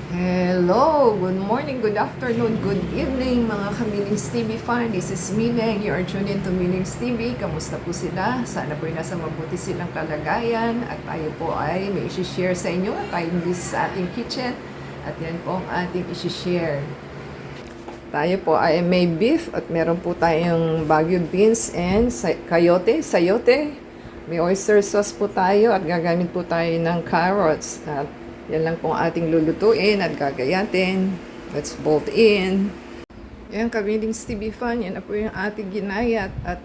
Hello! Good morning, good afternoon, good evening mga Kamiling's TV fan. This is Miling. You are tuned into Miling's TV. Kamusta po sila? Sana po ay nasa mabuti silang kalagayan. At tayo po ay may isi-share sa inyo. Tayo this sa ating kitchen. At yan po ang ating isi-share. Tayo po ay may beef at meron po tayong Baguio beans and sayote. May oyster sauce po tayo at gagamit po tayo ng carrots. At yan lang po ang ating lulutuin at gagayatin. Let's bolt in. Yan, Kamiling's TV fan. Yan na po yung ating ginayat at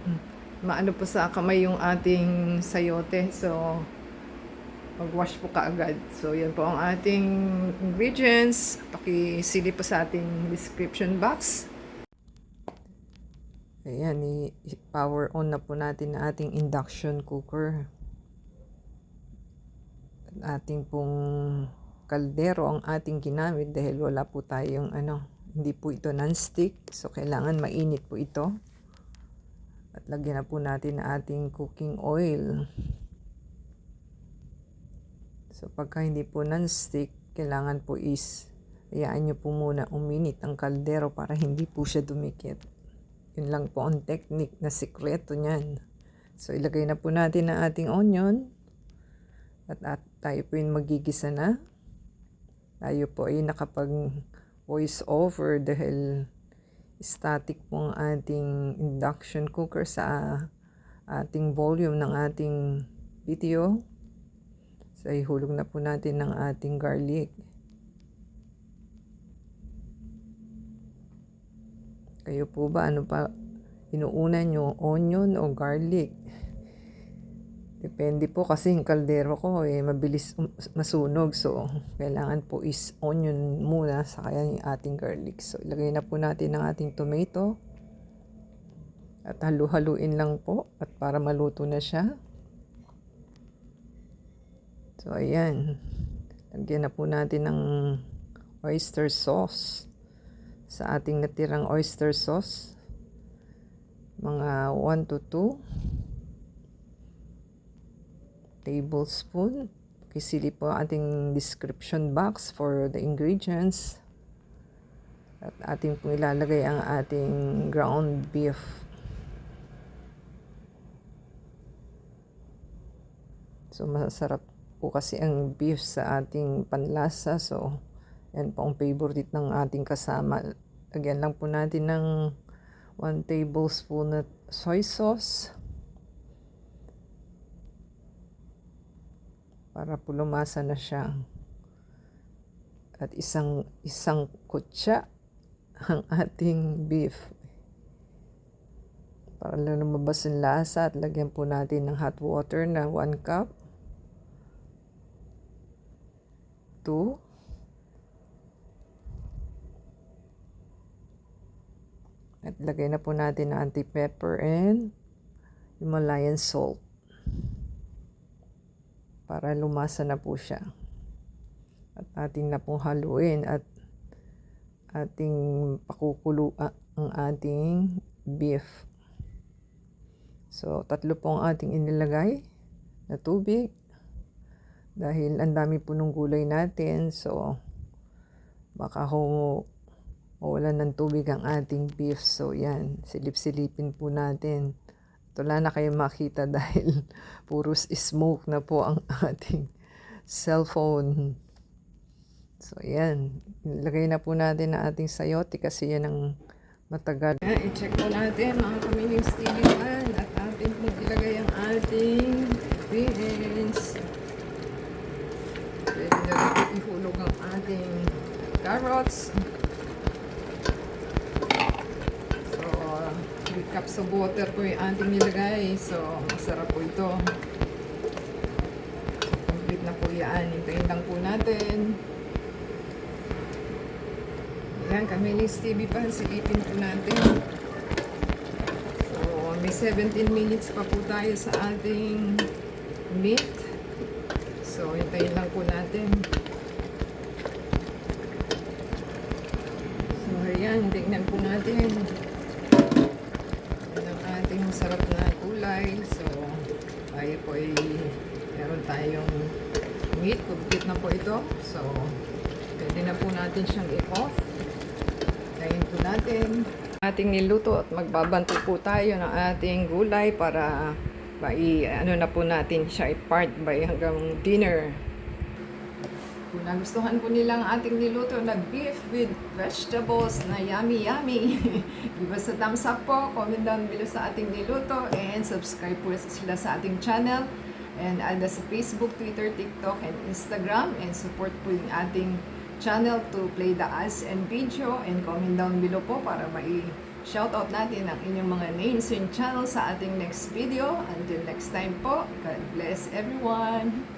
maano po sa kamay yung ating sayote. So, mag-wash po kaagad. So, yan po ang ating ingredients. Pakisili po sa ating description box. Ayan, i-power on na po natin na ating induction cooker. Ating pong kaldero ang ating ginamit dahil wala po tayong hindi po ito non-stick, so kailangan mainit po ito. At lagyan na po natin ang ating cooking oil. So pagka hindi po non-stick, kailangan po hayaan nyo po muna uminit ang kaldero para hindi po siya dumikit. Yun lang po ang technique na sikreto niyan. So ilagay na po natin ang ating onion. At tayo po yung magigisa na. Tayo po ay nakapag voice over dahil static po ang ating induction cooker sa ating volume ng ating video. So ihulog na po natin ng ating garlic. Kayo po ba, ano pa inuuna nyo, onion o garlic? Depende po kasi yung kaldero ko mabilis masunog. So, kailangan po is onion muna sa kaya yung ating garlic. So, ilagay na po natin ang ating tomato. At halu-haluin lang po at para maluto na siya. So, ayan. Lagyan na po natin ng oyster sauce. Sa ating natirang oyster sauce, mga 1 to 2 tablespoon. Kisili po ating description box for the ingredients. At ating pong ilalagay ang ating ground beef. So masarap po kasi ang beef sa ating panlasa. So yan po ang favorite ng ating kasama. Lagyan lang po natin ng 1 tablespoon na soy sauce. Para po lumasa na siya. At isang kutsa ang ating beef. Para lumabas yung lasa at lagyan po natin ng hot water na 1 cup. 2. At lagay na po natin ng anti-pepper and Himalayan salt. Para lumasa na po siya. At ating na pong haluin at ating pakukulo ang ating beef. So, 3 po ang ating inilagay na tubig. Dahil ang dami po ng gulay natin. So, baka mawalan ng tubig ang ating beef. So, yan. Silip-silipin po natin. Wala na kayo makita dahil puros smoke na po ang ating cellphone. So, ayan. Ilagay na po natin ang ating sayote kasi yan ang matagal. I-check po natin mga Kamiling's TV fan at ating pong ilagay ang ating beans. Pwede na rin ihulog ang ating carrots. 3 cups of water po yung ating nilagay. So, masarap po ito. Complete na po yan. Hintayin lang po natin. Ayan, Kamiling's TV pa. Silipin po natin. So, may 17 minutes pa po tayo sa ating meat. So, hintayin lang po natin. So, ayan. Tingnan po natin. Ating masarap na kulay. So, tayo po ay meron tayong meat. Complete na po ito. So, pwede na na po natin siyang i-off. Kain po natin ating niluto at magbabanto po tayo ng ating gulay para ano na po natin siya i-part by hanggang dinner. Kung nagustuhan po nila ang ating niluto na beef with vegetables na yummy yummy, give us a thumbs up po, comment down below sa ating niluto, and subscribe po sila sa ating channel, and add us sa Facebook, Twitter, TikTok, and Instagram, and support po yung ating channel to play the ads and video, and comment down below po para shoutout natin ang inyong mga names and channel sa ating next video. Until next time po, God bless everyone!